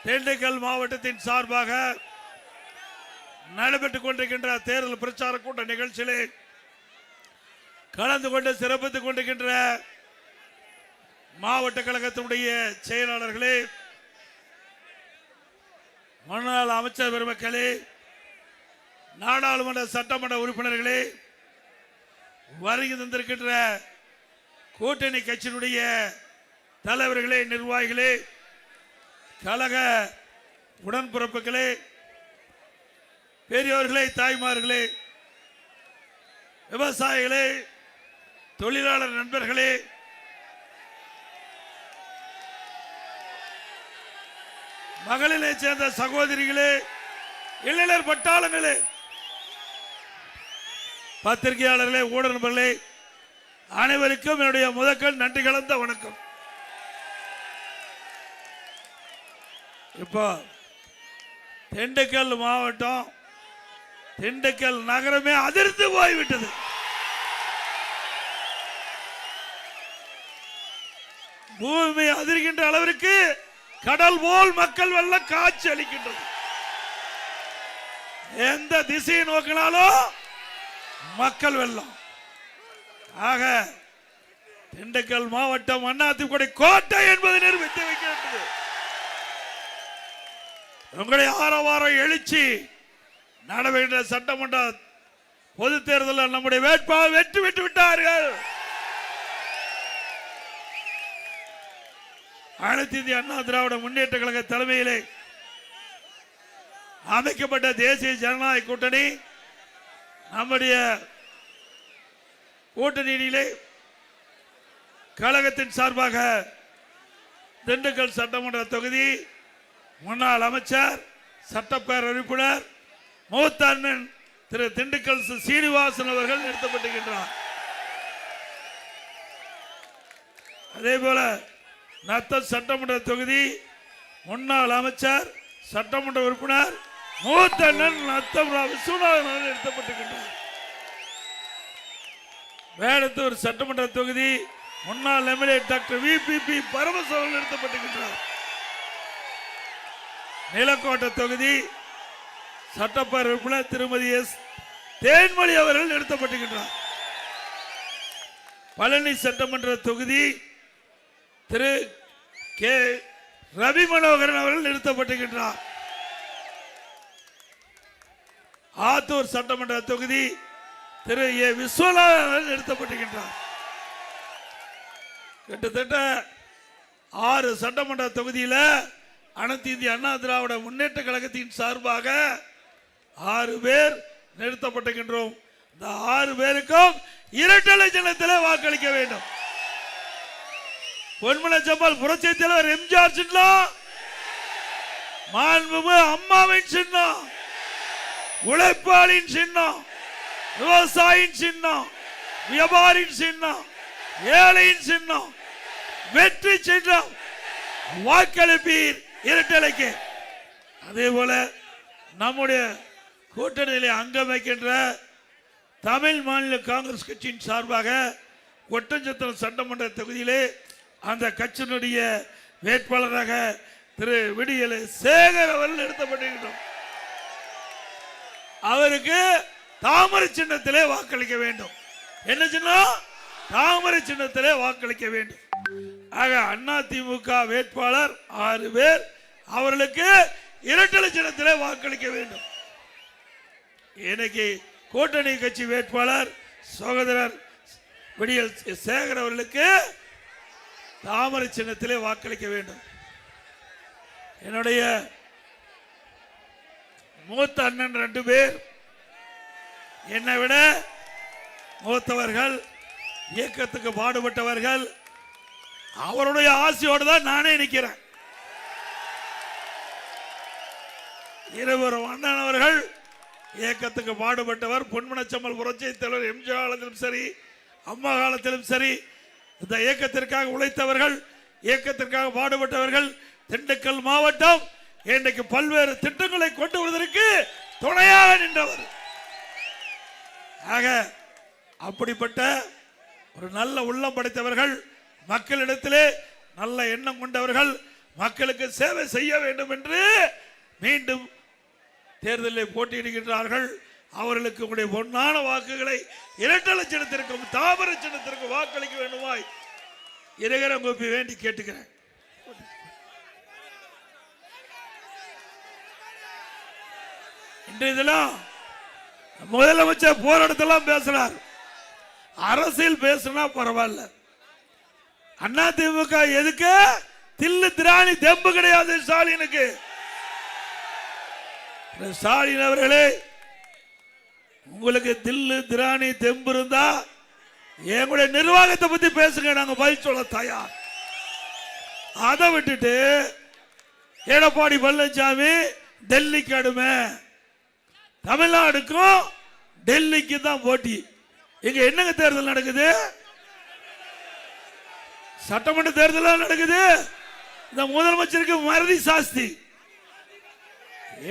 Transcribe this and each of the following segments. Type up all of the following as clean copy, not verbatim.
திண்டுக்கல் மாவட்டத்தின் சார்பாக நடைபெற்றுக் கொண்டிருக்கின்ற தேர்தல் பிரச்சார கூட்ட நிகழ்ச்சியிலே கலந்து கொண்டு சிறப்பித்துக் கொண்டிருக்கின்ற மாவட்ட கழகத்தினுடைய செயலாளர்களே, முன்னாள் அமைச்சர் பெருமக்களே, நாடாளுமன்ற சட்டமன்ற உறுப்பினர்களே, வருகை தந்திருக்கின்ற கூட்டணி கட்சியினுடைய தலைவர்களே, நிர்வாகிகளே, கழக உடன்பிறப்புகளே, பெரியோர்களே, தாய்மார்களே, விவசாயிகளே, தொழிலாளர் நண்பர்களே, மகளிரை சேர்ந்த சகோதரிகளே, இளைஞர் பட்டாளங்களே, பத்திரிகையாளர்களே, ஊடக நண்பர்களே, அனைவருக்கும் என்னுடைய முதற்கண் நன்றி கலந்த வணக்கம். இப்போ திண்டுக்கல் மாவட்டம், திண்டுக்கல் நகரமே அதிர்ந்து போய்விட்டது. பூமி அதிர்கின்ற அளவிற்கு கடல் போல் மக்கள் வெள்ளம் காட்சி அளிக்கின்றது. எந்த திசையை நோக்கினாலும் மக்கள் வெள்ளம். ஆக திண்டுக்கல் மாவட்டம் அதிமுக கோட்டை என்பதை நிரூபித்து வைக்கின்றது. உங்களுடைய ஆரவாரம் எழுச்சி நடைபெற்ற சட்டமன்ற பொது தேர்தலில் நம்முடைய வேட்பாளர் வெற்றி பெற்று விட்டார்கள். அனைத்து இந்திய அண்ணா திராவிட முன்னேற்ற கழக தலைமையிலே அமைக்கப்பட்ட தேசிய ஜனநாயக கூட்டணி நம்முடைய கூட்டணியிலே கழகத்தின் சார்பாக திண்டுக்கல் சட்டமன்ற தொகுதி முன்னாள் அமைச்சர், சட்டப்பேரவை உறுப்பினர், மூத்த அண்ணன் திரு திண்டுக்கல் சீனிவாசன் அவர்கள் நிறுத்தப்பட்டிருக்கின்றார். அதே போல நத்தம் சட்டமன்ற தொகுதி முன்னாள் அமைச்சர், சட்டமன்ற உறுப்பினர், மூத்த அண்ணன் நத்தம் விஸ்வநாதன் அவர்கள் நிறுத்தப்பட்டிருக்கின்றார். வேடத்தூர் சட்டமன்ற தொகுதி முன்னாள் எம்எல்ஏ டாக்டர் விபிபி பரமேஸ்வரன் அவர்கள் நிறுத்தப்பட்டிருக்கின்றார். நீலக்கோட்டை தொகுதி சட்டப்பேரவை உறுப்பினர் திருமதி எஸ் தேன்மொழி அவர்கள் நிறுத்தப்பட்டிருக்கின்றார். பழனி சட்டமன்ற தொகுதி திரு கே ரவி மனோகரன் அவர்கள் நிறுத்தப்பட்டிருக்கின்றார். ஆத்தூர் சட்டமன்ற தொகுதி திரு ஏ விஸ்வநாதன் அவர்கள் நிறுத்தப்பட்டிருக்கின்றார். கிட்டத்தட்ட 6 சட்டமன்ற தொகுதியில் அனைத்து இந்திய அண்ணா திராவிட முன்னேற்ற கழகத்தின் சார்பாக 6 பேர் நிறுத்தப்பட்டிருக்கின்றோம். இந்த 6 பேருக்கும் இரட்டை சின்னத்தில் வாக்களிக்க வேண்டும். பொன்மனச்சம்மாள் புரட்சி தலைவர் எம்ஜிஆர் சின்னம், மாண்புமிகு அம்மாவின் சின்னம், உழைப்பாளின் சின்னம், விவசாயியின் சின்னம், வியாபாரியின் சின்னம், ஏழையின் சின்னம், வெற்றி சின்னம். வாக்களிப்பீர் இரட்டலைக்கு. அதே போல நம்முடைய கூட்டணியிலே அங்கம் வைக்கின்ற தமிழ் மாநில காங்கிரஸ் கட்சியின் சார்பாக ஒட்டஞ்சத்திரம் சட்டமன்ற தொகுதியிலே அந்த கட்சியினுடைய வேட்பாளராக திரு விடியலை சேகர் அவர்கள் நிறுத்தப்பட்டிருக்கிறோம். அவருக்கு தாமரை சின்னத்திலே வாக்களிக்க வேண்டும். என்ன சின்னம்? தாமரை சின்னத்திலே வாக்களிக்க வேண்டும். ஆக அதிமுக வேட்பாளர் 6 பேர், அவர்களுக்கு இரட்டை சின்னத்திலே வாக்களிக்க வேண்டும். இன்னைக்கு கூட்டணி கட்சி வேட்பாளர் சகோதரர் விடியல் சேகர் அவர்களுக்கு தாமரை சின்னத்திலே வாக்களிக்க வேண்டும். என்னுடைய மூத்த அண்ணன் 2 பேர், என்னை விட மூத்தவர்கள், இயக்கத்துக்கு பாடுபட்டவர்கள், அவருடைய ஆசையோடு தான் நானே நிற்கிறேன். இருவரும் அண்ணன் அவர்கள் இயக்கத்துக்கு பாடுபட்டவர். பொன்மனச்சம்மாள் புரட்சி தலைவர் எம்ஜிஆர் காலத்திலும் சரி, அம்மா காலத்திலும் சரி இந்த இயக்கத்திற்காக உழைத்தவர்கள், இயக்கத்திற்காக பாடுபட்டவர்கள். திண்டுக்கல் மாவட்டம் இன்றைக்கு பல்வேறு திட்டங்களை கொண்டு வருவதற்கு துணையாக நின்றவர். ஆக அப்படிப்பட்ட ஒரு நல்ல உள்ளம் படைத்தவர்கள், மக்களிடத்திலே நல்ல எண்ணம் கொண்டவர்கள், மக்களுக்கு சேவை செய்ய வேண்டும் என்று மீண்டும் தேர்தலில் போட்டியிடுகின்றார்கள். அவர்களுக்கு உங்களுடைய பொன்னான வாக்குகளை இரட்டை சின்னத்திற்கும் தாமர சின்னத்திற்கும் வாக்களிக்க வேண்டுமாய் இறைகரம் கூப்பி வேண்டி கேட்டுக்கிறேன். இன்றைய தினம் முதலமைச்சர் போராட்டத்தெல்லாம் பேசுறார். அரசியல் பேசுனா பரவாயில்ல. அண்ணா திமுக எதுக்கு தில்லு திராணி தெம்பு கிடையாது ஸ்டாலினுக்கு. ஸ்டாலின் அவர்களே, உங்களுக்கு தில்லு திராணி தெம்பு இருந்தா எங்களுடைய நிர்வாகத்தை பத்தி பேசுங்க, நாங்க பதில் சொல்ல தயார். அதை விட்டுட்டு எடப்பாடி பழனிசாமி டெல்லிக்கு அடுமை, தமிழ்நாடுக்கும் டெல்லிக்கு தான் போட்டி. இங்க என்னங்க தேர்தல் நடக்குது? சட்டமன்ற தேர்தல் நடக்குது. இந்த முதலமைச்சருக்கு மறதி சாஸ்தி.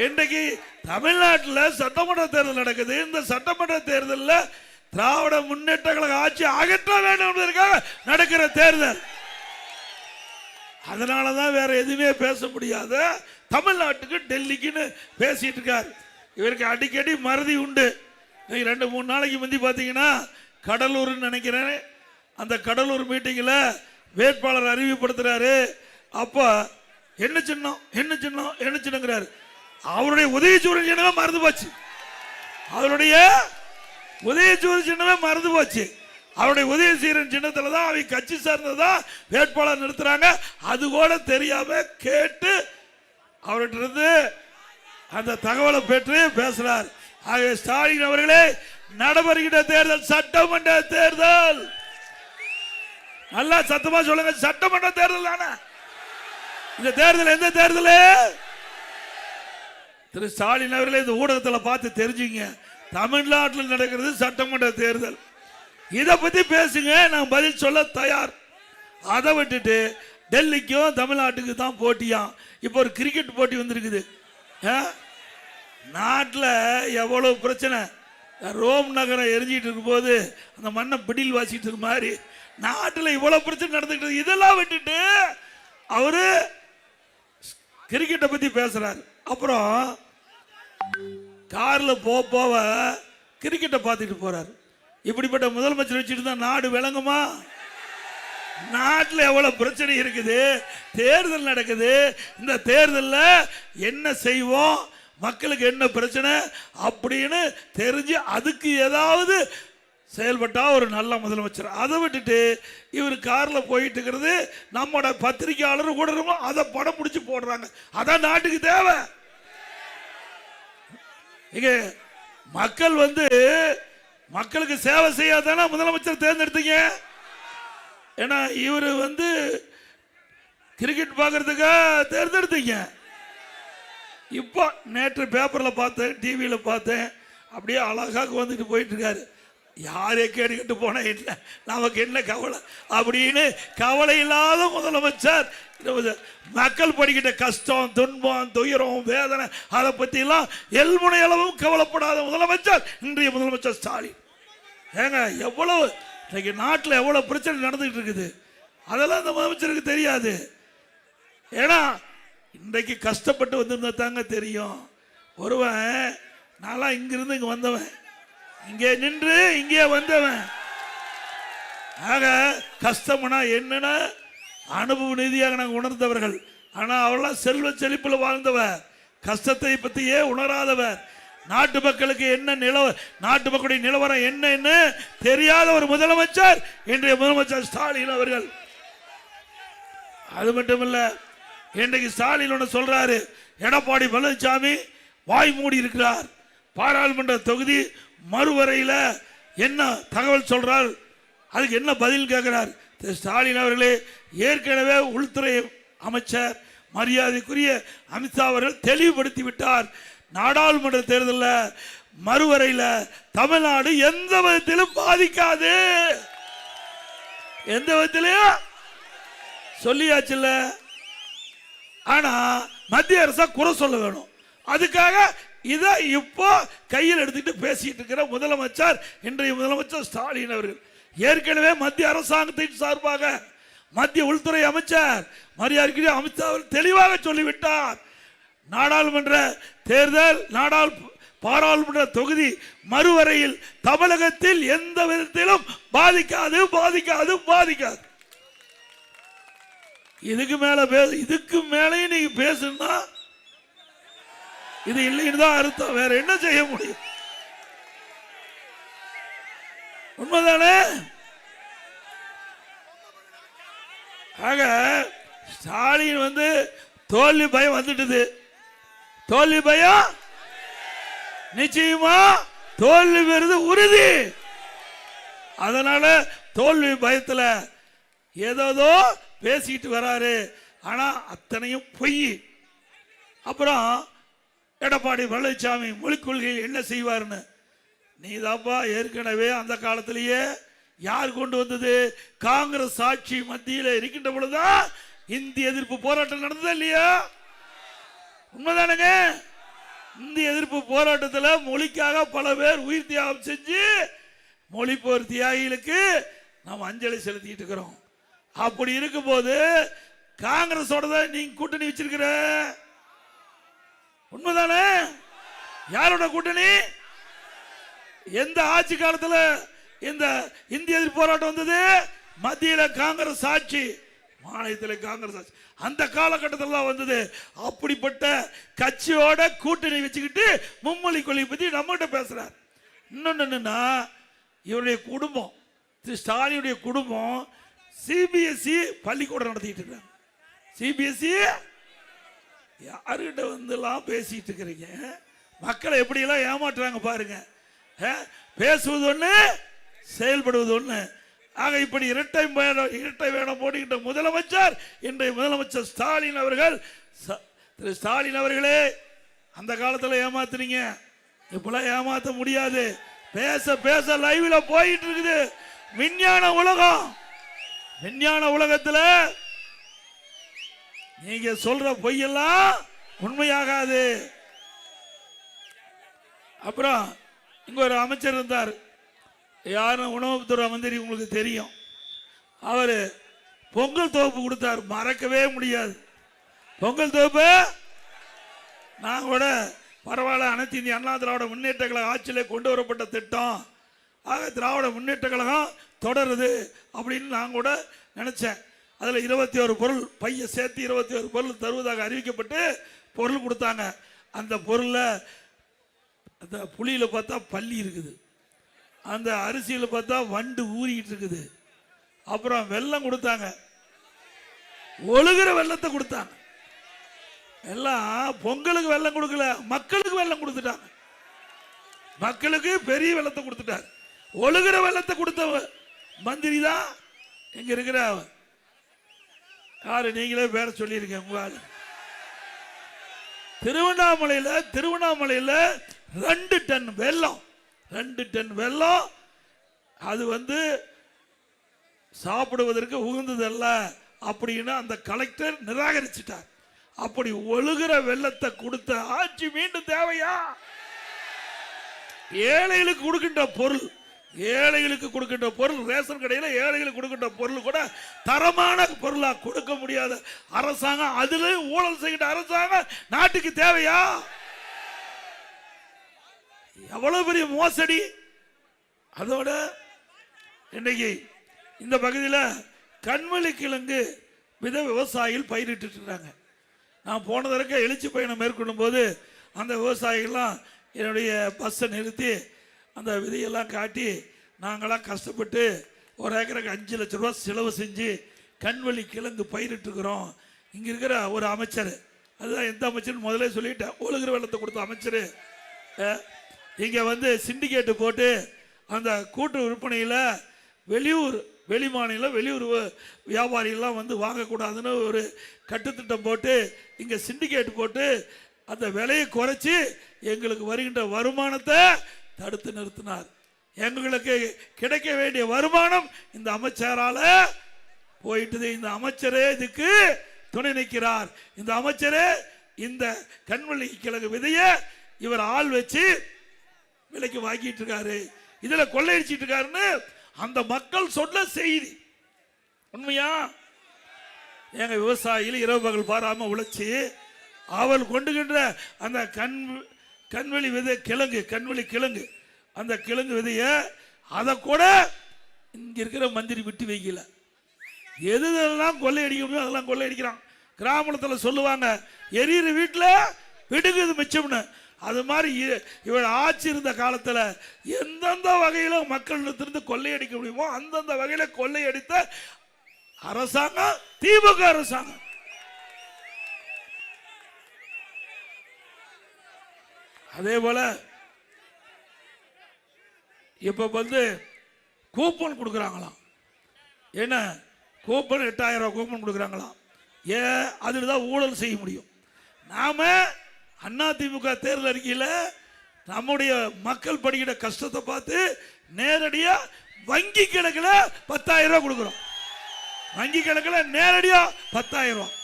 இன்றைக்கு தமிழ்நாட்டில் சட்டமன்ற தேர்தல் நடக்குது. இந்த சட்டமன்ற தேர்தலில் திராவிட முன்னேற்ற கழக ஆட்சி அகற்ற வேண்டும் என்பதற்காக நடக்கிற தேர்தல். அதனாலதான் வேற எதுவுமே பேச முடியாத தமிழ்நாட்டுக்கு டெல்லிக்குன்னு பேசிட்டு இருக்காரு. இவருக்கு அடிக்கடி மறதி உண்டு. 2-3 நாளைக்கு முந்தி பார்த்தீங்கன்னா கடலூர் நினைக்கிறேன், அந்த கடலூர் மீட்டிங்கில் வேட்பாளர் அறிவிப்படுத்துறாரு. அப்ப என்ன சின்னம் என்ன சின்னம் என்ன சின்னங்கிறாரு. அவருடைய உதயசூரியன் சின்னமே மறந்து போச்சு. அவருடைய உதயசூரியன் சின்னமே மறந்து போச்சு. அவருடைய உதயசூரியன் சின்னத்துல தான் அவங்க கட்சி சார்ந்ததா வேட்பாளர் நிறுத்துறாங்க. அது கூட தெரியாம கேட்டு அவர்கிட்ட இருந்து அந்த தகவலை பெற்று பேசுறார். ஆகவே ஸ்டாலின் அவர்களே, நடைபெறுகின்ற தேர்தல் சட்டமன்ற தேர்தல். நல்லா சத்தமா சொல்லுங்க, சட்டமன்ற தேர்தல் தானே இந்த தேர்தல். எந்த தேர்தல்? திரு ஸ்டாலின் அவர்களே, இந்த ஊடகத்தில் பார்த்து தெரிஞ்சுங்க, தமிழ்நாட்டில் நடக்கிறது சட்டமன்ற தேர்தல். இதை பத்தி பேசுங்க, நான் பதில் சொல்ல தயார். அதை விட்டுட்டு டெல்லிக்கும் தமிழ்நாட்டுக்கு தான் போட்டியா. இப்போ ஒரு கிரிக்கெட் போட்டி வந்திருக்குது. நாட்டில் எவ்வளவு பிரச்சனை. ரோம் நகரம் எரிஞ்சிட்டு இருக்கும் போது அந்த மண்ணை பிடில் வாசிட்டு இருக்க மாதிரி நாட்டில் இவ்வளவு பிரச்சனை நடந்துக்கிட்டு, இதெல்லாம் விட்டுட்டு அவரு கிரிக்கெட்டை பத்தி பேசுறாரு. அப்புறம் கார்ல போவ கிரிக்கெட்டை பார்த்துட்டு போறாரு. இப்படிப்பட்ட முதலமைச்சர் வச்சுட்டு தான் நாடு விளங்குமா? நாட்டில் எவ்வளவு பிரச்சனை இருக்குது, தேர்தல் நடக்குது. இந்த தேர்தலில் என்ன செய்வோம், மக்களுக்கு என்ன பிரச்சனை அப்படின்னு தெரிஞ்சு அதுக்கு ஏதாவது செயல்பட்டா ஒரு நல்ல முதலமைச்சர். அதை விட்டுட்டு இவர் கார்ல போயிட்டு இருக்கிறது, நம்மோட பத்திரிகையாளர் கூட இருக்கும், அதை படம் பிடிச்சி போடுறாங்க. அதான் நாட்டுக்கு தேவை. இங்க மக்கள் மக்களுக்கு சேவை செய்யாதானே முதலமைச்சர் தேர்ந்தெடுத்தீங்க. ஏன்னா இவர் கிரிக்கெட் பார்க்கறதுக்கா தேர்ந்தெடுத்தீங்க. இப்போ நேற்று பேப்பர்ல பார்த்தேன், டிவியில பார்த்தேன், அப்படியே அழகாக வந்துட்டு போயிட்டு இருக்காரு. யாரே கேட்டுக்கிட்டு போனா இல்லை, நமக்கு என்ன கவலை அப்படின்னு கவலை இல்லாத முதலமைச்சர். மக்கள் படிக்கிட்ட கஷ்டம், துன்பம், துயரம், வேதனை அதை பத்தி எல்லாம் எல்முனை அளவும் கவலைப்படாத முதலமைச்சர் இன்றைய முதலமைச்சர் ஸ்டாலின். ஏங்க எவ்வளவு இன்னைக்கு நாட்டில் எவ்வளவு பிரச்சனை நடந்துகிட்டு இருக்குது, அதெல்லாம் இந்த முதலமைச்சருக்கு தெரியாது. ஏன்னா இன்றைக்கு கஷ்டப்பட்டு வந்திருந்தா தாங்க தெரியும். ஒருவன் நான்லாம் இங்கிருந்து இங்க வந்தவன், இங்கே நின்று இங்கே வந்தவன். ஆக கஷ்டம்னா என்னன்னா அனுபவ ரீதியாக நாங்கள் உணர்ந்தவர்கள். ஆனா அவெல்லாம் செல்வ செழிப்பில் வாழ்ந்தவர், கஷ்டத்தை பற்றியே உணராதவர், நாட்டு மக்களுக்கு என்ன நாட்டு மக்களுடைய நிலவரம் என்னன்னு தெரியாத ஒரு முதலமைச்சர் இன்றைய முதலமைச்சர் ஸ்டாலின் அவர்கள். அது மட்டும் இல்ல, இன்றைக்கு ஸ்டாலின் ஒன்று சொல்றாரு, எடப்பாடி பழனிசாமி வாய் மூடி இருக்கிறார். பாராளுமன்ற தொகுதி மறுவரையில் என்ன தகவல் சொல்றார், அதுக்கு என்ன பதில் கேட்கிறார் ஸ்டாலின் அவர்களே. ஏற்கனவே உள்துறை அமைச்சர் மரியாதைக்குரிய அமித்ஷா அவர்கள் தெளிவுபடுத்தி விட்டார், நாடாளுமன்ற தேர்தலில் மறுவரையில் தமிழ்நாடு எந்த விதத்திலும் பாதிக்காது. எந்த விதத்திலையும் சொல்லியாச்சுல்ல. ஆனா மத்திய அரசா குறை சொல்ல வேணும். அதுக்காக இதை இப்போ கையில் எடுத்துட்டு பேசிட்டு இருக்கிற முதலமைச்சர் இன்றைய முதலமைச்சர் ஸ்டாலின் அவர்கள். ஏற்கனவே மத்திய அரசாங்கத்தின் சார்பாக மத்திய உள்துறை அமைச்சர் மரியாதைக்குரிய அமித்ஷா தெளிவாக சொல்லிவிட்டார். நாடாளுமன்ற தேர்தல் பாராளுமன்ற தொகுதி மறுவரையில் தமிழகத்தில் எந்த விதத்திலும் பாதிக்காது பாதிக்காது பாதிக்காது. இதுக்கு மேலே நீங்க பேசுனா இது இல்லைன்னு தான் அர்த்தம். வேற என்ன செய்ய முடியும்? உண்மைதானே? ஆக ஸ்டாலின் தோல்வி பயம் வந்துட்டது. தோல்வி பயம் நிச்சயமா தோல்வி பெறுது உறுதி. அதனால தோல்வி பயத்துல ஏதோ பேசிட்டு வராரு. ஆனா அத்தனையும் பொய். அப்புறம் எடப்பாடி பழனிசாமி மொழிக் கொள்கையில் என்ன செய்வார்னு நீதாப்பா ஏற்கனவே அந்த காலத்திலேயே யார் கொண்டு வந்தது? காங்கிரஸ் ஆட்சி மத்தியில் இருக்கின்ற பொழுதுதான் இந்திய எதிர்ப்பு போராட்டம் நடந்ததா இல்லையா? உண்மைதானுங்க. இந்திய எதிர்ப்பு போராட்டத்தில் மொழிக்காக பல பேர் உயிர் தியாகம் செஞ்சு மொழி போர் தியாகிகளுக்கு நாம் அஞ்சலி செலுத்திட்டு இருக்கிறோம். அப்படி இருக்கும் போது காங்கிரஸோட தான் நீங்க கூட்டணி வச்சிருக்கிற. உண்மைதானே? யாரோட கூட்டணி? எந்த ஆட்சி காலத்தில் இந்த இந்திய எதிர்ப்பு போராட்டம் வந்தது? மத்தியில் காங்கிரஸ் ஆட்சி, மாநிலத்தில் காங்கிரஸ் ஆட்சி. அந்த காலகட்டத்தில் தான் வந்தது. அப்படிப்பட்ட கட்சியோட கூட்டணி வச்சுக்கிட்டு மும்மொழி கொள்கை பத்தி நம்மகிட்ட பேசுறார். இன்னொன்னா இவருடைய குடும்பம், ஸ்டாலினுடைய குடும்பம் சிபிஎஸ்இ பள்ளிக்கூடம் நடத்திட்டு இருக்காங்க. சிபிஎஸ்இ யாருகிட்ட எல்லாம் பேசிட்டு இருக்கிறீங்க? மக்களை எப்படி எல்லாம் ஏமாற்றுறாங்க பாருங்க. பேசுவது ஒண்ணு, செயல்படுவது ஒண்ணு. ஆக இப்படி இரட்டை வேடம் போடுகின்ற முதலமைச்சர் இன்றைய முதலமைச்சர் ஸ்டாலின் அவர்கள். திரு ஸ்டாலின் அவர்களே, அந்த காலத்தில் ஏமாத்துறீங்க, இப்பெல்லாம் ஏமாத்த முடியாது. பேச பேச லைவ்ல போயிட்டு இருக்குது. விஞ்ஞான உலகம், விஞ்ஞான உலகத்தில் நீங்க சொல்ற பொய்யெல்லாம் உண்மையாகாது. அப்புறம் இங்க ஒரு அமைச்சர் இருந்தார், யாரும் உணவுத்துறை மந்திரி, உங்களுக்கு தெரியும். அவரு பொங்கல் தொகுப்பு கொடுத்தார், மறக்கவே முடியாது. பொங்கல் தொகுப்பு நான் கூட பரவாயில்ல, அனைத்து இந்திய அண்ணா திராவிட முன்னேற்ற கழக ஆட்சியிலே கொண்டு வரப்பட்ட திட்டம், ஆக திராவிட முன்னேற்ற கழகம் தொடருது அப்படின்னு நான் கூட நினைச்சேன். அதில் 21 பொருள் பைய சேர்த்து 21 பொருள் தருவதாக அறிவிக்கப்பட்டு பொருள் கொடுத்தாங்க. அந்த பொருளில் அந்த புளியில் பார்த்தா பள்ளி இருக்குது, அந்த அரிசியில் பார்த்தா வண்டு ஊறிக்கிட்டு இருக்குது. அப்புறம் வெல்லம் கொடுத்தாங்க, ஒழுகிற வெள்ளத்தை கொடுத்தாங்க. எல்லாம் பொங்கலுக்கு வெள்ளம் கொடுக்கல, மக்களுக்கு வெள்ளம் கொடுத்துட்டாங்க. மக்களுக்கு பெரிய வெள்ளத்தை கொடுத்துட்டார். ஒழுகிற வெள்ளத்தை கொடுத்த மந்திரி தான் இங்க இருக்கிற யாரு, நீங்களே பேர சொல்லியிருக்கேன். உங்களால் திருவண்ணாமலையில் 2 டன் வெல்லம், 2 டன் வெல்லம், அது சாப்பிடுவதற்கு உகந்ததல்ல அப்படின்னு அந்த கலெக்டர் நிராகரிச்சிட்டார். அப்படி ஒழுகிற வெள்ளத்தை கொடுத்த ஆட்சி மீண்டும் தேவையா? ஏழைகளுக்கு கொடுக்கின்ற பொருள், ஏழைகளுக்கு கொடுக்கின்ற பொருள், ரேஷன் கடையில் ஏழைகளுக்கு கொடுக்கின்ற பொருள் கூட தரமான பொருளா கொடுக்க முடியாத அரசாங்கம், அதுல ஊழல் செய்கின்ற அரசாங்கம் நாட்டுக்கு தேவையா? எவ்வளவு பெரிய மோசடி! அதோட இன்னைக்கு இந்த பகுதியில் கண்மொழி கிழங்கு விவசாயிகள் பயிரிட்டு இருக்காங்க. நான் போனதற்கு எழுச்சி பயணம் மேற்கொள்ளும் போது அந்த விவசாயிகள்லாம் என்னுடைய பஸ்ஸை நிறுத்தி அந்த விதையெல்லாம் காட்டி, நாங்களாம் கஷ்டப்பட்டு 1 ஏக்கருக்கு 5 லட்ச ரூபா செலவு செஞ்சு கண்வழி கிழங்கு பயிரிட்டுருக்கிறோம். இங்கே இருக்கிற ஒரு அமைச்சர், அதுதான் எந்த அமைச்சர்னு முதலே சொல்லிட்டேன், ஒழுகிற வெள்ளத்தை கொடுத்த அமைச்சர், இங்கே சிண்டிகேட்டு போட்டு அந்த கூட்டு விற்பனையில் வெளியூர் வியாபாரிகள்லாம் வாங்கக்கூடாதுன்னு ஒரு கட்டுத்திட்டம் போட்டு இங்கே சிண்டிகேட் போட்டு அந்த விலையை குறைச்சி எங்களுக்கு வருகின்ற வருமானத்தை தடுத்து நிறுத்தினார். எங்களுக்கு கிடைக்க வேண்டிய வருமானம் இந்த அமைச்சரால போயிட்டது. இந்த அமைச்சரே இதுக்கு துணை நிற்கிறார். இந்த அமைச்சரே இந்த கண்வழி கிழங்கு விதைய இவர் ஆள் வச்சு விலைக்கு வாங்கிட்டு இருக்காரு, இதுல கொள்ளையடிச்சிட்டு இருக்காருன்னு அந்த மக்கள் சொல்ல செய்தி. உண்மையா? எங்க விவசாயிகள் இரவு பகல் பாராம உழைச்சி அவள் கொண்டுகின்ற அந்த கண்வெளி விதை கிழங்கு, கண்வெளி கிழங்கு, அந்த கிழங்கு விதைய அதை கூட இங்க இருக்கிற மந்திரி விட்டு வைக்கல. எதுலாம் கொள்ளையடிக்க முடியும் அதெல்லாம் கொள்ளையடிக்கிறான். கிராமத்தில் சொல்லுவாங்க, எரியிற வீட்டில் விடுங்குது மிச்சம்னு. அது மாதிரி இவள் ஆட்சி இருந்த காலத்தில் எந்தெந்த வகையில மக்களிடத்திலிருந்து கொள்ளையடிக்க முடியுமோ அந்தந்த வகையில கொள்ளையடித்த அரசாங்கம் திமுக அரசாங்கம். அதே போல இப்ப கூப்பன் கொடுக்குறாங்களாம். என்ன கூப்பன் 8000 ரூபாய் கூப்பன் கொடுக்குறாங்களாம். ஏன்? அதில் தான் ஊழல் செய்ய முடியும். நாம அதிமுக தேர்தல் அறிக்கையில் நம்முடைய மக்கள் படுகிற கஷ்டத்தை பார்த்து நேரடியா வங்கி கணக்கில் 10000 ரூபாய் கொடுக்குறோம். வங்கி கணக்கில் நேரடியா 10000 ரூபாய்.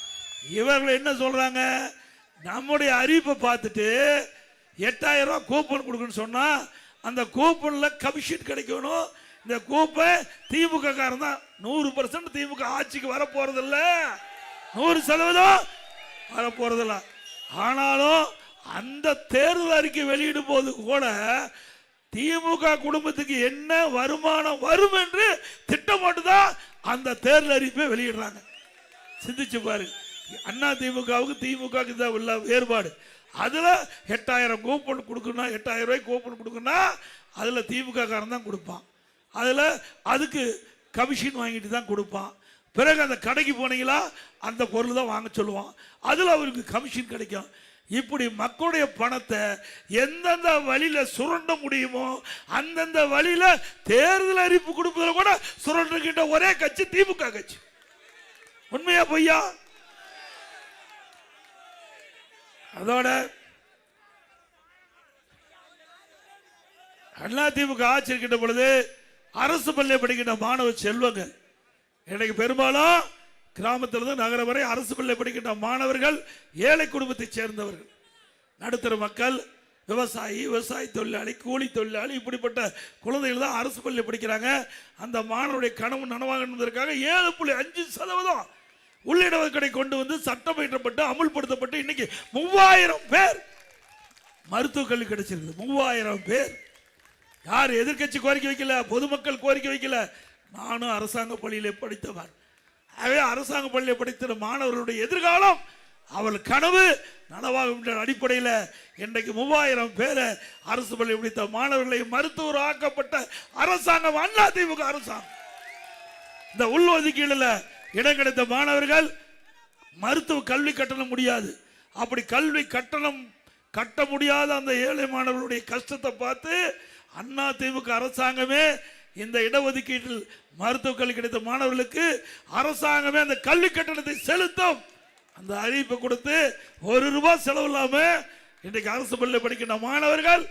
இவர்கள் என்ன சொல்றாங்க? நம்முடைய அறிவிப்பை பார்த்துட்டு 8000 ரூபாய் கூப்பன் கொடுக்கணும்னு சொன்னா அந்த கூப்பன்ல கமிஷன் கிடைக்கணும். இந்த கூப்பன் திமுக காரன் தான் 100% திமுக ஆட்சிக்கு வர போறதில்ல, 100% வர போறதில்ல. ஆனாலும் அந்த தேர்தல் அறிக்கை வெளியிடும் போது கூட திமுக குடும்பத்துக்கு என்ன வருமானம் வரும் என்று திட்டமிட்டு தான் அந்த தேர்தல் அறிவிப்பை வெளியிடுறாங்க. சிந்திச்சு பாரு. அண்ணா திமுகவுக்கு திமுகவுக்கு தான் உள்ள வேறுபாடு. அதுல 8000 கூப்பன் கொடுக்கணும், 8000 ரூபாய் கூப்பன் கொடுக்கணும்னா அதுல திமுக காரன் தான் கொடுப்பான். அதுல அதுக்கு கமிஷன் வாங்கிட்டு தான் கொடுப்பான். பிறகு அந்த கடைக்கு போனீங்களா அந்த பொருள் தான் வாங்க சொல்லுவான். அதுல அவருக்கு கமிஷன் கிடைக்கும். இப்படி மக்களுடைய பணத்தை எந்தெந்த வழியில சுரண்ட முடியுமோ அந்தந்த வழியில தேர்தல் அறிவிப்பு கொடுப்பதில் கூட சுரண்டுகின்ற ஒரே கட்சி திமுக கட்சி. உண்மையா பொய்யா? அதோட அதிமுக ஆட்சி இருக்கின்ற பொழுது அரசு பள்ளியை படிக்கின்ற மாணவ செல்வங்கள் இன்னைக்கு பெரும்பாலும் கிராமத்திலிருந்து நகரம் வரை அரசு பள்ளியை படிக்கின்ற மாணவர்கள் ஏழை குடும்பத்தை சேர்ந்தவர்கள், நடுத்தர மக்கள், விவசாயி தொழிலாளி, கூலி தொழிலாளி, இப்படிப்பட்ட குழந்தைகள் தான் அரசு பள்ளியை படிக்கிறாங்க. அந்த மாணவருடைய கனவு நனவாக 7.5% உள்ளிடஒதுக்கீடை கொண்டு வந்து சட்டம் இயற்றப்பட்டு அமுல்படுத்தப்பட்டு இன்னைக்கு 3000 பேர் மருத்துவ கல்வி கிடைச்சிருக்கு. 3000 பேர். யார் எதிர்கட்சி கோரிக்கை வைக்கல, பொதுமக்கள் கோரிக்கை வைக்கல. நானும் அரசாங்க பள்ளியிலே படித்தவன். ஆகவே அரசாங்க பள்ளியை படித்த மாணவர்களுடைய எதிர்காலம் அவள் கனவு நனவாகும் என்ற அடிப்படையில் இன்றைக்கு 3000 பேரை அரசு பள்ளி படித்த மாணவர்களை மருத்துவர் ஆக்கப்பட்ட அரசாங்கம் அதிமுக அரசாங்கம். இந்த உள்ஒதுக்கீடுல இடம் கிடைத்த மாணவர்கள் மருத்துவ கல்வி கட்டணம் முடியாது. அப்படி கல்வி கட்டணம் கட்ட முடியாத அந்த ஏழை மாணவர்களுடைய கஷ்டத்தை பார்த்து அதிமுக அரசாங்கமே இந்த இடஒதுக்கீட்டில் மருத்துவ கல்வி கிடைத்த மாணவர்களுக்கு அரசாங்கமே அந்த கல்வி கட்டணத்தை செலுத்தும் அந்த அறிவிப்பை கொடுத்து ₹1 செலவு இல்லாம இன்றைக்கு அரசு பள்ளியில் படிக்கின்ற மாணவர்கள்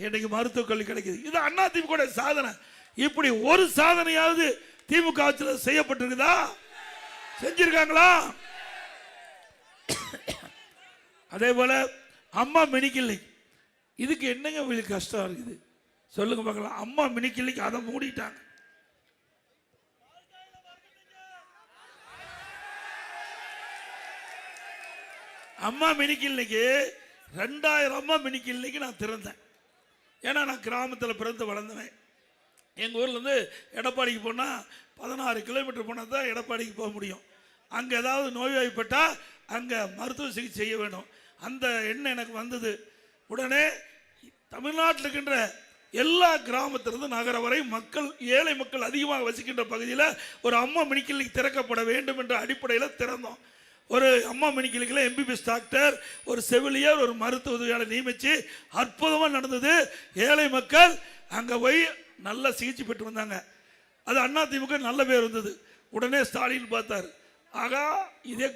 இன்றைக்கு மருத்துவ கல்வி கிடைக்குது. இது அதிமுக சாதனை. இப்படி ஒரு சாதனையாவது திமுக ஆட்சியில் செய்யப்பட்டிருக்குதா? செஞ்சிருக்காங்களா? அதே போல அம்மா மினி கிளினிக், இதுக்கு என்னங்க உங்களுக்கு கஷ்டம் இருக்குது சொல்லுங்க பார்க்கலாம். அம்மா மினி கிளினிக் அதை மூடிட்டாங்க. அம்மா மினி கிளினிக் 2000 அம்மா மினி கிளினிக் நான் திறந்தேன். ஏன்னா நான் கிராமத்தில் பிறந்து வளர்ந்தேன். எங்கள் ஊர்ல இருந்து எடப்பாடிக்கு போனால் 16 கிலோமீட்டர் போனால் தான் எடப்பாடிக்கு போக முடியும். அங்கே ஏதாவது நோய்வாய்ப்பட்டால் அங்கே மருத்துவ சிகிச்சை செய்ய வேண்டும். அந்த எண்ணம் எனக்கு வந்தது. உடனே தமிழ்நாட்டில் இருக்கின்ற எல்லா கிராமத்திலிருந்து நகரம் வரை மக்கள், ஏழை மக்கள் அதிகமாக வசிக்கின்ற பகுதியில் ஒரு அம்மா மினி கிளினிக் திறக்கப்பட வேண்டும் என்ற அடிப்படையில் திறந்தோம். ஒரு அம்மா மினி கிளினிக்கில் எம்பிபிஎஸ் டாக்டர், ஒரு செவிலியர், ஒரு மருத்துவ உதவியாளர் நியமித்து அற்புதமாக நடந்தது. ஏழை மக்கள் அங்கே போய் நல்ல சிகிச்சை பெற்று வந்தாங்க. அது அதிமுக நல்ல பேர் வந்தது. உடனே ஸ்டாலின் பார்த்தார், ஆகா இதே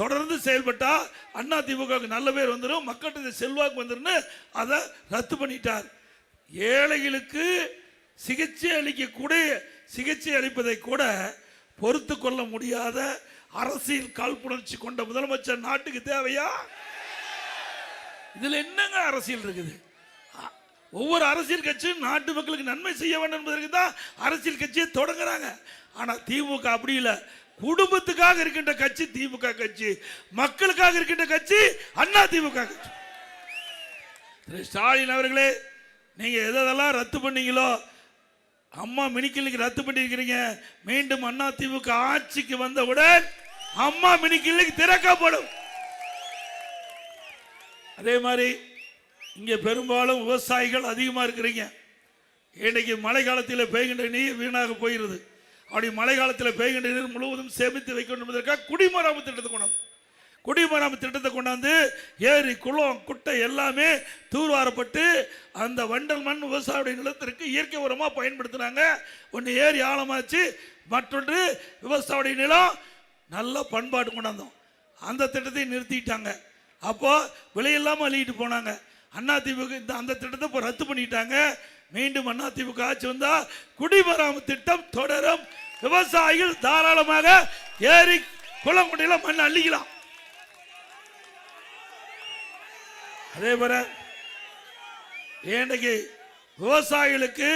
தொடர்ந்து செயல்பட்டா அதிமுக நல்ல பேர் வந்துடும், மக்கள்கிட்ட செல்வாக்கு வந்துடும், அதை ரத்து பண்ணிட்டார். ஏழைகளுக்கு சிகிச்சை அளிக்கக்கூடிய, சிகிச்சை அளிப்பதை கூட பொறுத்து கொள்ள முடியாத அரசியல் காழ்ப்புணர்ச்சி கொண்ட முதலமைச்சர் நாட்டுக்கு தேவையா? இதுல என்னங்க அரசியல் இருக்குது? ஒவ்வொரு அரசியல் கட்சியும் நாட்டு மக்களுக்கு நன்மை செய்ய வேண்டும் என்பதற்கு தான் அரசியல் கட்சியை தொடங்குறாங்க. ஆனா திமுக அப்படி இல்லை. குடும்பத்துக்காக இருக்கின்ற கட்சி திமுக கட்சி, மக்களுக்காக இருக்கின்ற கட்சி அண்ணா திமுக கட்சி. ஸ்டாலின் அவர்களே, நீங்க எதெல்லாம் ரத்து பண்ணீங்களோ, அம்மா மினி கிளினிக் ரத்து பண்ணிருக்கிறீங்க. மீண்டும் அண்ணா திமுக ஆட்சிக்கு வந்தவுடன் அம்மா மினி கிளினிக் திறக்கப்படும். அதே மாதிரி இங்க பெரும்பாலும் விவசாயிகள் அதிகமா இருக்கிறீங்க. இன்னைக்கு மழை காலத்தில் பெய்கின்ற நீர் வீணாக போயிருது. அப்படி மழை காலத்தில் பெய்கின்ற நீர் முழுவதும் சேமித்து வைக்க வேண்டும் என்பதற்காக குடிமராமத்து திட்டத்தை கொண்டாந்து ஏரி குளம் குட்டை எல்லாமே தூர்வாரப்பட்டு அந்த வண்டல் மண் விவசாய நிலத்திற்கு இயற்கை உரமாக பயன்படுத்தினாங்க. ஒன்று ஏரி ஆழமாச்சு, மற்றொன்று விவசாய நிலம் நல்ல பண்பாடு கொண்டாந்தோம். அந்த திட்டத்தை நிறுத்திட்டாங்க. அப்போ விலையில்லாமல் அள்ளிட்டு போனாங்க. அதிமுக அந்த திட்டத்தை இப்போ ரத்து பண்ணிட்டாங்க. மீண்டும் அதிமுக ஆட்சி வந்தா குடிமராமத்து திட்டம் தொடரும். விவசாயிகள் தாராளமாக ஏரி குளம் குட்டையில மண் அள்ளிக்கலாம். அதே போல இன்றைக்கு விவசாயிகளுக்கு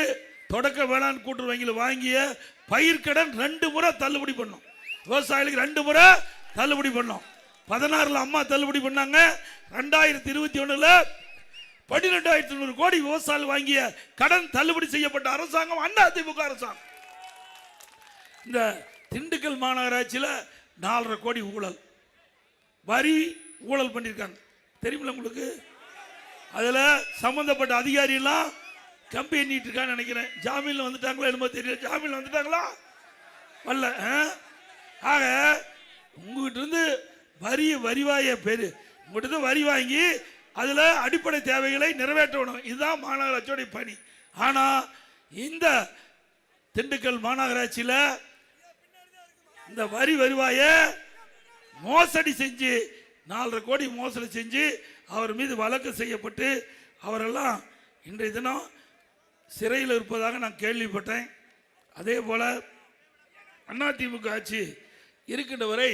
தொடக்க வேளாண் கூட்டுறவு வங்கியில் வாங்கிய பயிர்க்கடன் 2 முறை தள்ளுபடி பண்ணோம். விவசாயிகளுக்கு 2 முறை தள்ளுபடி பண்ணோம். 16 அம்மா தள்ளுபடி பண்ணாங்க. 2021 12,500 கோடி விவசாயிகள் வாங்கிய கடன் தள்ளுபடி செய்யப்பட்ட அரசாங்கம் அண்ணா திமுக அரசாங்கம். இந்த திண்டுக்கல் மாநகராட்சியில் 4.5 கோடி ஊழல், வரி ஊழல் பண்ணியிருக்காங்க. தெரியுமில்ல உங்களுக்கு? அதில் சம்பந்தப்பட்ட அதிகாரி எல்லாம் கம்பி எண்ணிட்டு இருக்கான்னு நினைக்கிறேன். ஜாமீன்ல வந்துட்டாங்களா என்னமோ தெரியல. ஜாமீன்ல வந்துட்டாங்களா வரல. ஆக உங்ககிட்ட இருந்து வரிவாய பேரு உங்ககிட்ட வரி வாங்கி அதில் அடிப்படை தேவைகளை நிறைவேற்றணும். இதுதான் மாநகராட்சியோடைய பணி. ஆனால் இந்த திண்டுக்கல் மாநகராட்சியில் இந்த வருவாய மோசடி செஞ்சு 4.5 கோடி மோசடி செஞ்சு அவர் மீது வழக்கு செய்யப்பட்டு அவரெல்லாம் இன்றைய தினம் சிறையில் இருப்பதாக நான் கேள்விப்பட்டேன். அதே போல அதிமுக ஆட்சி இருக்கின்ற வரை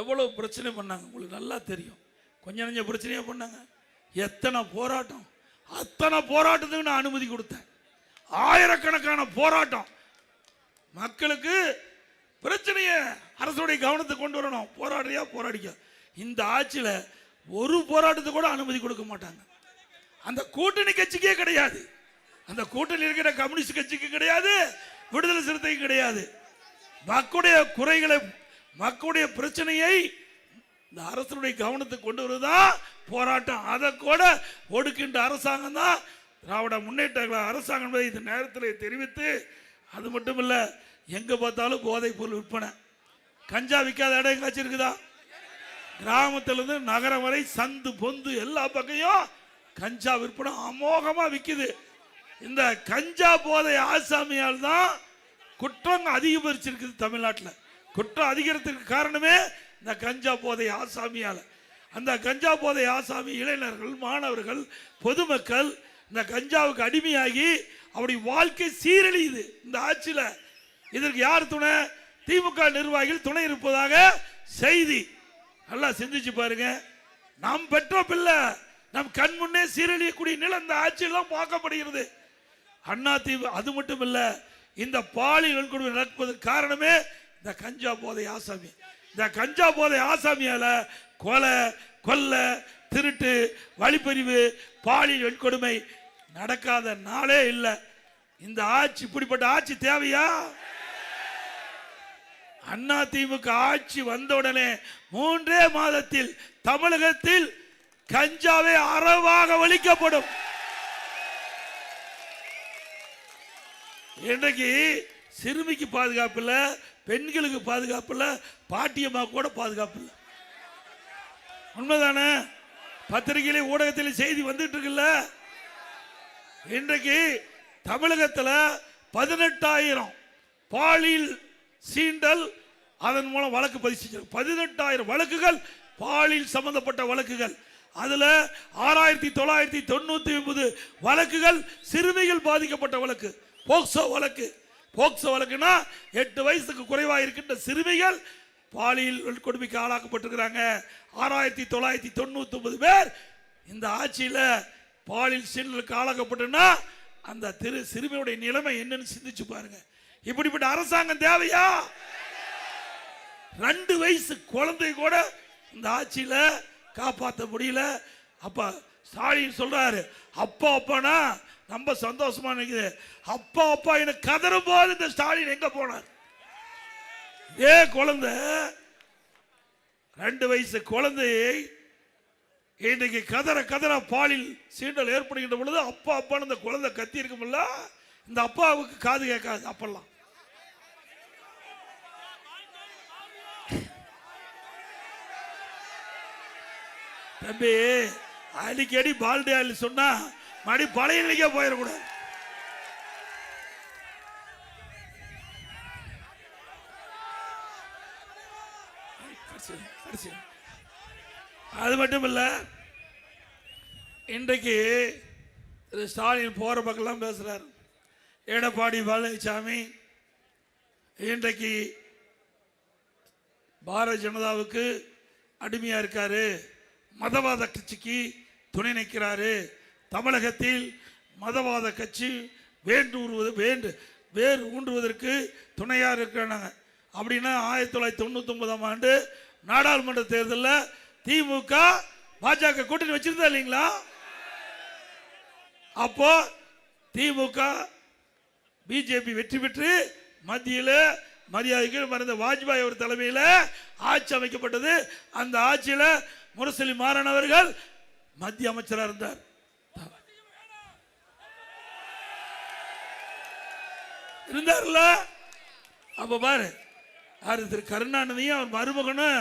எவ்வளவு பிரச்சனை பண்ணாங்க உங்களுக்கு நல்லா தெரியும். கொஞ்சம் கொஞ்சம் பிரச்சனையா பண்ணாங்க. எத்தனை போராட்டம், அத்தனை போராட்டத்துக்கு நான் அனுமதி கொடுத்தேன். ஆயிரக்கணக்கான போராட்டம். மக்களுக்கு பிரச்சனையை அரசுடைய கவனத்தை கொண்டு வரணும். போராடிக்க. இந்த ஆட்சியில் ஒரு போராட்டத்தை கூட அனுமதி கொடுக்க மாட்டாங்க. அந்த கூட்டணி கட்சிக்கே கிடையாது. அந்த கூட்டணி இருக்கிற கம்யூனிஸ்ட் கட்சிக்கு கிடையாது, விடுதலை சிறுத்தைக்கு கிடையாது. மக்களுடைய குறைகளை, மக்களுடைய பிரச்சனையை இந்த அரசுடைய கவனத்தை கொண்டு வருவதுதான் போராட்டம். அதை கூட ஒடுக்கின்ற அரசாங்கம் தான் திராவிட முன்னேற்ற அரசாங்கம் என்பதை இந்த நேரத்தில் தெரிவித்து, அது மட்டும் இல்லை, எங்க பார்த்தாலும் போதைப் பொருள் விற்பனை. கஞ்சா விற்காத இடம் எங்காச்சும் இருக்குதா? கிராமத்திலிருந்து நகரம் வரை சந்து பொந்து எல்லா பக்கையும் கஞ்சா விற்பனை அமோகமா விற்குது. இந்த கஞ்சா போதை ஆசாமியால் தான் குற்றம் அதிகரிச்சிருக்குது தமிழ்நாட்டில். குற்றம் அதிகரித்ததுக்கு காரணமே இந்த கஞ்சா போதை ஆசாமியால். அந்த கஞ்சா போதை ஆசாமி இளைஞர்கள், மாணவர்கள், பொதுமக்கள் இந்த கஞ்சாவுக்கு அடிமையாகி அப்படி வாழ்க்கை சீரழியுது இந்த ஆட்சியில். இதற்கு யார் துணை? திமுக நிர்வாகிகள் துணை இருப்பதாக செய்தி. நல்லா சிந்திச்சு பாருங்க. நாம் பெற்ற பிள்ளை நம் கண் முன்னே சீரழியக்கூடிய நிலை இந்த ஆட்சியெல்லாம் பார்க்கப்படுகிறது. அதிமுக அது மட்டும் இல்ல, இந்த பாலியல் வன்கொடுமை நடப்பதற்கு காரணமே இந்த கஞ்சா போதை ஆசாமி. இந்த கஞ்சா போதை ஆசாமியால கொலை, கொள்ளை, திருட்டு, வழிப்பறிவு, பாலியல் வன்கொடுமை நடக்காத நாளே இல்லை. இந்த ஆட்சி, இப்படிப்பட்ட ஆட்சி தேவையா? அதிமுக ஆட்சி வந்தவுடனே 3 மாதத்தில் தமிழகத்தில் கஞ்சாவை அறவாக ஒழிக்கப்படும். இன்றைக்கு சிறுமிக்கு பாதுகாப்பு இல்லை, பெண்களுக்கு பாதுகாப்பு இல்லை, பாட்டியம்மா கூட பாதுகாப்பு இல்லை. உண்மைதானே? பத்திரிகையிலே ஊடகத்தில் செய்தி வந்துட்டு இருக்குல்ல. இன்றைக்கு தமிழகத்தில் 18,000 பாலியல் சீண்டல் அதன் மூலம் வழக்கு பதிவு செஞ்சு 18,000 வழக்குகள் பாலியல் சம்பந்தப்பட்ட வழக்குகள். அதுல 6,999 வழக்குகள் சிறுமிகள் பாதிக்கப்பட்ட வழக்கு, போக்சோ வழக்கு. போக்சோ வழக்குனா 8 வயசுக்கு குறைவாக இருக்கின்ற சிறுமிகள் பாலியல் கொடுமைக்கு ஆளாக்கப்பட்டிருக்கிறாங்க. 6,999 பேர் இந்த ஆட்சியில் பாலியல் சீண்டலுக்கு ஆளாக்கப்பட்டுன்னா அந்த சிறுமியுடைய நிலைமை என்னன்னு சிந்திச்சு பாருங்க. இப்படிப்பட்ட அரசாங்கம் தேவையா? 2 வயசு குழந்தை கூட இந்த ஆட்சியில காப்பாற்ற முடியல. அப்ப ஸ்டாலின் சொல்றாரு, அப்பா அப்பானா ரொம்ப சந்தோஷமா நினைக்குது. அப்பா அப்பா எனக்கு கதறும் போது இந்த ஸ்டாலின் எங்க போனார்? குழந்தை 2 வயசு குழந்தையை இன்றைக்கு கதற கதற பாலில் சீண்டல் ஏற்படுகின்ற பொழுது அப்பா அப்பான்னு இந்த குழந்தை கத்தி இருக்கும்ல, இந்த அப்பாவுக்கு காது கேட்காது. அப்பெல்லாம் தம்பி அடிக்கடி பால்டே சொன்னா மறுபடி பழைய நிலைக்கே போயிடக்கூடாது. அது மட்டும் இல்ல, இன்றைக்கு ஸ்டாலின் போற பக்கம் பேசுறாரு. எடப்பாடி பழனிசாமி இன்றைக்கு பாரதிய ஜனதாவுக்கு அடிமையா இருக்காரு, மதவாத கட்சிக்கு துணை நிற்கிறாரு. தமிழகத்தில் மதவாத கட்சி வேர் ஊன்றுவதற்கு துணையா இருக்கிறாங்க அப்படின்னா 1999ஆம் ஆண்டு நாடாளுமன்ற தேர்தலில் திமுக பாஜக கூட்டணி வச்சிருந்தா இல்லைங்களா? அப்போ திமுக பிஜேபி வெற்றி பெற்று மத்தியில் மரியாதைக்கு மறைந்த வாஜ்பாய் அவர் தலைமையில் ஆட்சி அமைக்கப்பட்டது. அந்த ஆட்சியில் முரசொலி மாறன் அவர்கள் மத்திய அமைச்சராக இருந்தார். இருந்தார்ல? அப்ப பாரு, திரு கருணாநிதியும் அவர் மருமகனும்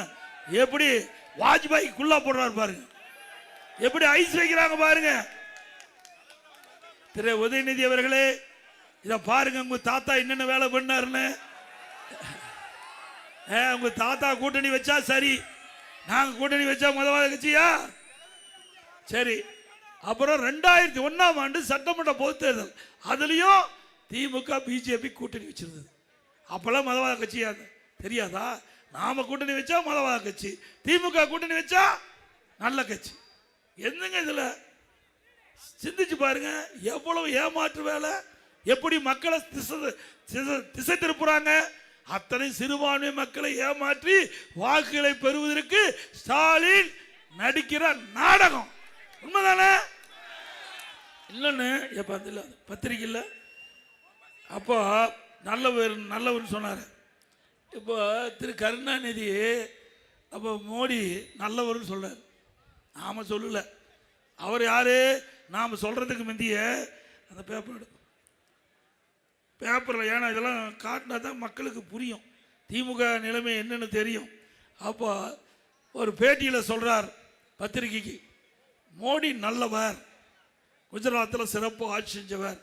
எப்படி வாஜ்பாய் குள்ளா போடுறாரு பாருங்க, எப்படி ஐஸ் வைக்கிறாங்க பாருங்க. திரு உதயநிதி அவர்களே இத பாருங்க, உங்க தாத்தா என்னென்ன வேலை பண்ணாருன்னு. உங்க தாத்தா கூட்டணி வச்சா சரி, நாங்க கூட்டணி வச்சா மதவாத கட்சியா? சரி. அப்புறம் 2001ஆம் ஆண்டு சட்டமன்ற பொதுத் தேர்தல், அதுலயும் திமுக பிஜேபி கூட்டணி வச்சிருந்தது. அப்பெல்லாம் மதவாத கட்சியா தெரியாதா? நாம கூட்டணி வச்சா மதவாத கட்சி, திமுக கூட்டணி வச்சா நல்ல கட்சி. என்னங்க இதுல சிந்திச்சு பாருங்க, எவ்வளவு ஏமாற்று வேலை, எப்படி மக்களை திசை திருப்புறாங்க. அத்தனை சிறுபான்மை மக்களை ஏமாற்றி வாக்குகளை பெறுவதற்கு ஸ்டாலின் நடிக்கிற நாடகம். உண்மைதானே? இல்லன்னு பத்திரிகையில் அப்போ நல்லவர் சொன்னார். இப்போ திரு கருணாநிதி அப்போ மோடி நல்லவர்னு சொல்றார். நாம சொல்லல, அவர் யாரு? நாம சொல்றதுக்கு முந்திய அந்த பேப்பரில், ஏன்னா இதெல்லாம் காட்டினா தான் மக்களுக்கு புரியும், திமுக நிலைமை என்னன்னு தெரியும். அப்போ ஒரு பேட்டியில் சொல்றார் பத்திரிகைக்கு, மோடி நல்லவர், குஜராத்தில் சிறப்பு ஆட்சி செஞ்சவர்,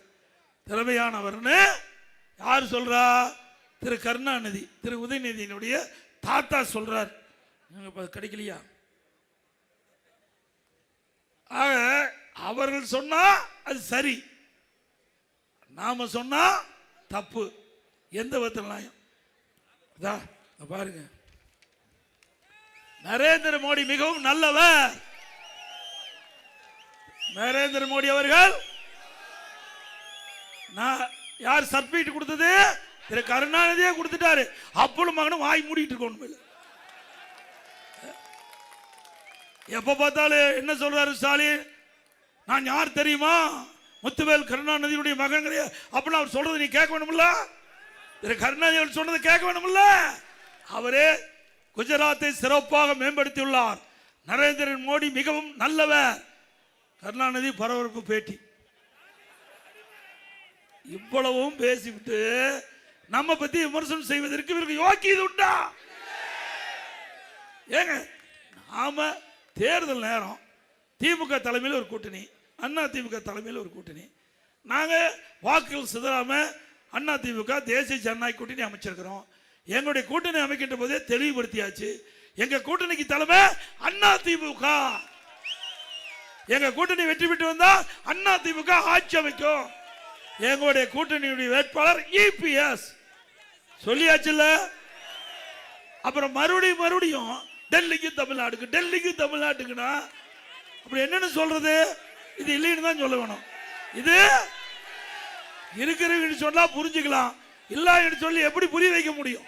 திறமையானவர்னு யார் சொல்றா? திரு கருணாநிதி, திரு உதயநிதியினுடைய தாத்தா சொல்றார். கிடைக்கலையா? ஆக அவர்கள் சொன்னா அது சரி, நாம சொன்னா தப்பு. எந்த விதத்தில் பாருங்க, நரேந்திர மோடி மிகவும் நல்லவர். நரேந்திர மோடி அவர்கள் யார் சர்டிபிகேட் கொடுத்தது? திரு கருணாநிதியே கொடுத்துட்டாரு. அப்பளும் மகனும் வாய் மூடிட்டு இருக்கணும். எப்ப பார்த்தாலும் என்ன சொல்றாரு ஸ்டாலின்? நான் யார் தெரியுமா? முத்துவேல் கருணாநிதியுடைய மகன் கிடையாது. அப்படின்னா அவர் சொல்றது நீ கேட்க வேணும்ல? திரு கருணாநிதி சொன்னது கேட்க வேணும்ல? அவரே குஜராத்தை சிறப்பாக மேம்படுத்தியுள்ளார். நரேந்திர மோடி மிகவும் நல்லவர். கருணாநிதி பரபரப்பு பேட்டி. இவ்வளவும் பேசிவிட்டு நம்ம பத்தி விமர்சனம் செய்வதற்கு இவருக்கு யோக்கியது உண்டா? ஏங்க, நாம தேர்தல் நேரம் திமுக தலைமையில் ஒரு கூட்டணி, அண்ணா திமுக தலைமையில் ஒரு கூட்டணி, நாங்க வாக்குகள் சிதறாம அண்ணா திமுக தேசிய ஜனநாயக கூட்டணி அமைச்சிருக்கிறோம். எங்களுடைய கூட்டணி அமைக்கின்ற போதே தெளிவுபடுத்தியாச்சு. எங்க கூட்டணிக்கு தலைமை அண்ணா திமுக. எங்க கூட்டணி வெற்றி பெற்று வந்தா அண்ணா திமுக ஆட்சி அமைக்கும். எங்களுடைய கூட்டணியுடைய வேட்பாளர் இபிஎஸ் சொல்லியாச்சுல்ல. அப்புறம் மறுபடியும் டெல்லிக்கு தமிழ்நாடுக்கு, டெல்லிக்கு தமிழ்நாட்டுக்குன்னா அப்படி என்னன்னு சொல்றது? இது இல்லைன்னு தான் சொல்ல வேணும். இது இருக்கிற சொன்னா புரிஞ்சுக்கலாம், இல்ல சொல்லி எப்படி புரிய வைக்க முடியும்?